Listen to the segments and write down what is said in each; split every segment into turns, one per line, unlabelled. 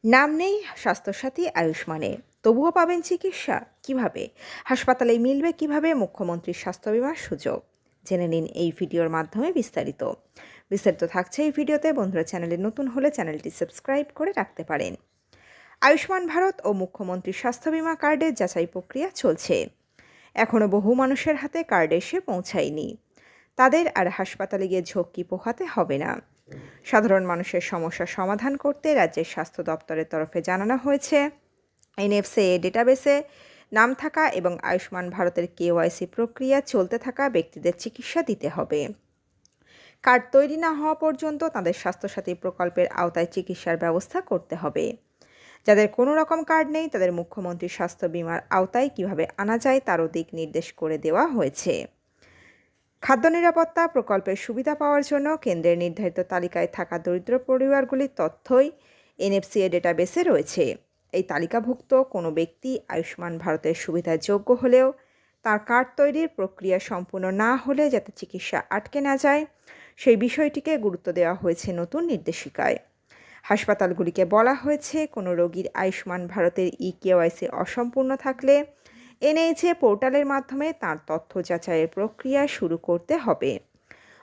নাম নেই স্বাস্থ্যসাথী আয়ুষ্মানে, তবুও পাবেন চিকিৎসা কিভাবে? হাসপাতালে মিলবে কিভাবে মুখ্যমন্ত্রীর স্বাস্থ্য বিমার সুযোগ? জেনে নিন এই ভিডিওর মাধ্যমে বিস্তারিত। বিস্তারিত থাকছে এই ভিডিওতে। বন্ধুরা, চ্যানেলে নতুন হলে চ্যানেলটি সাবস্ক্রাইব করে রাখতে পারেন। আয়ুষ্মান ভারত ও মুখ্যমন্ত্রীর স্বাস্থ্য বিমা কার্ডের যাচাই প্রক্রিয়া চলছে। এখনও বহু মানুষের হাতে কার্ড এসে পৌঁছায়নি। তাদের আর হাসপাতালে গিয়ে ঝক্কি পোহাতে হবে না। সাধারণ মানুষের সমস্যার সমাধান করতে রাজ্যের স্বাস্থ্য দপ্তরের তরফে জানানো হয়েছে, এনএফসিএ ডেটাবেসে নাম থাকা এবং আয়ুষ্মান ভারতের কেওয়াইসি প্রক্রিয়া চলতে থাকা ব্যক্তিদের চিকিৎসা দিতে হবে। কার্ড তৈরি না হওয়া পর্যন্ত তাদের স্বাস্থ্যসাথী প্রকল্পের আওতায় চিকিৎসার ব্যবস্থা করতে হবে। যাদের কোনো রকম কার্ড নেই তাদের মুখ্যমন্ত্রীর স্বাস্থ্য বিমার আওতায় কিভাবে আনা যায় তারও দিক নির্দেশ করে দেওয়া হয়েছে। খাদ্য নিরাপত্তা প্রকল্পের সুবিধা পাওয়ার জন্য কেন্দ্রের নির্ধারিত তালিকায় থাকা দরিদ্র পরিবারগুলির তথ্যই এনএফসিএ ডেটাবেসে রয়েছে। এই তালিকাভুক্ত কোনো ব্যক্তি আয়ুষ্মান ভারতের সুবিধার যোগ্য হলেও তার কার্ড তৈরির প্রক্রিয়া সম্পূর্ণ না হলে যাতে চিকিৎসা আটকে না যায় সেই বিষয়টিকে গুরুত্ব দেওয়া হয়েছে নতুন নির্দেশিকায়। হাসপাতালগুলিকে বলা হয়েছে, কোনো রোগীর আয়ুষ্মান ভারতের কেওয়াইসি অসম্পূর্ণ থাকলে এনএইচএ পোর্টালের মাধ্যমে তার তথ্য যাচাইয়ের প্রক্রিয়া শুরু করতে হবে।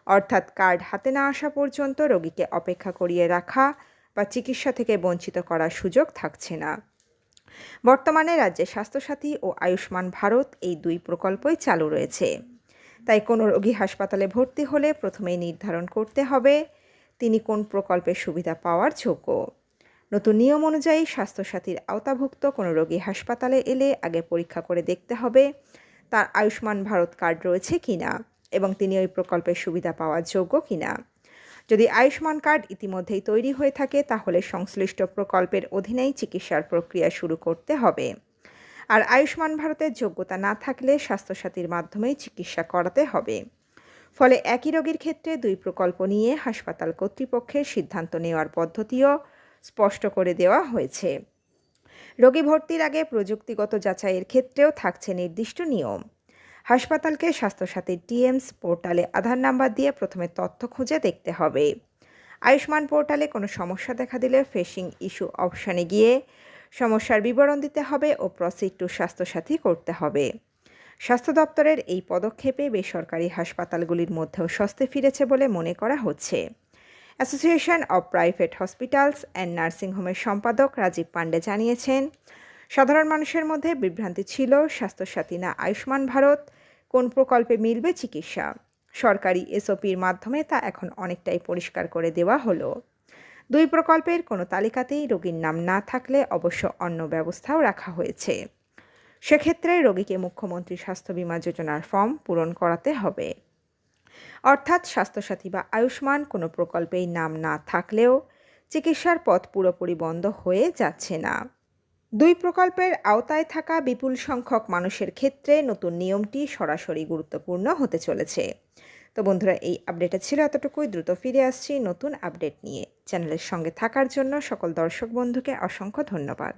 অর্থাৎ কার্ড হাতে না আসা পর্যন্ত রোগীকে অপেক্ষা করিয়ে রাখা বা চিকিৎসা থেকে বঞ্চিত করার সুযোগ থাকছে না। বর্তমানে রাজ্যে স্বাস্থ্যসাথী ও আয়ুষ্মান ভারত এই দুই প্রকল্পই চালু রয়েছে। তাই কোনো রোগী হাসপাতালে ভর্তি হলে প্রথমেই নির্ধারণ করতে হবে তিনি কোন প্রকল্পের সুবিধা পাওয়ার যোগ্য। নতুন নিয়ম অনুযায়ী স্বাস্থ্যসাথীর আওতাভুক্ত কোনো রোগী হাসপাতালে এলে আগে পরীক্ষা করে দেখতে হবে তার আয়ুষ্মান ভারত কার্ড রয়েছে কিনা এবং তিনি ওই প্রকল্পের সুবিধা পাওয়ার যোগ্য কিনা। যদি আয়ুষ্মান কার্ড ইতিমধ্যেই তৈরি হয়ে থাকে তাহলে সংশ্লিষ্ট প্রকল্পের অধীনেই চিকিৎসার প্রক্রিয়া শুরু করতে হবে। আর আয়ুষ্মান ভারতের যোগ্যতা না থাকলে স্বাস্থ্যসাথীর মাধ্যমেই চিকিৎসা করাতে হবে। ফলে একই রোগীর ক্ষেত্রে দুই প্রকল্প নিয়ে হাসপাতাল কর্তৃপক্ষের সিদ্ধান্ত নেওয়ার পদ্ধতিও স্পষ্ট করে দেওয়া হয়েছে। রোগী ভর্তির আগে প্রযুক্তিগত যাচাইয়ের ক্ষেত্রেও থাকছে নির্দিষ্ট নিয়ম। হাসপাতালকে স্বাস্থ্যসাথীর টিএমস পোর্টালে আধার নাম্বার দিয়ে প্রথমে তথ্য খুঁজে দেখতে হবে। আয়ুষ্মান পোর্টালে কোনো সমস্যা দেখা দিলে ফেসিং ইস্যু অপশানে গিয়ে সমস্যার বিবরণ দিতে হবে ও প্রসিড টু স্বাস্থ্যসাথী করতে হবে। স্বাস্থ্য দপ্তরের এই পদক্ষেপে বেসরকারি হাসপাতালগুলির মধ্যেও স্বস্তি ফিরেছে বলে মনে করা হচ্ছে। Association of private hospitals and নার্সিংহোমের সম্পাদক রাজীব পাণ্ডে জানিয়েছেন, সাধারণ মানুষের মধ্যে বিভ্রান্তি ছিল স্বাস্থ্যসাথী না আয়ুষ্মান ভারত কোন প্রকল্পে মিলবে চিকিৎসা। সরকারি এসওপির মাধ্যমে তা এখন অনেকটাই পরিষ্কার করে দেওয়া হলো। দুই প্রকল্পের কোনো তালিকাতেই রোগীর নাম না থাকলে অবশ্য অন্য ব্যবস্থাও রাখা হয়েছে। সেক্ষেত্রে রোগীকে মুখ্যমন্ত্রী স্বাস্থ্য বিমা যোজনার ফর্ম পূরণ করাতে হবে। অর্থাৎ স্বাস্থ্যসাথী বা আয়ুষ্মান কোনো প্রকল্পেই নাম না থাকলেও চিকিৎসার পথ পুরোপুরি বন্ধ হয়ে যাচ্ছে না। দুই প্রকল্পের আওতায় থাকা বিপুল সংখ্যক মানুষের ক্ষেত্রে নতুন নিয়মটি সরাসরি গুরুত্বপূর্ণ হতে চলেছে। তো বন্ধুরা, এই আপডেটটা ছিল এতটুকুই। দ্রুত ফিরে আসছি নতুন আপডেট নিয়ে। চ্যানেলের সঙ্গে থাকার জন্য সকল দর্শক বন্ধুকে অসংখ্য ধন্যবাদ।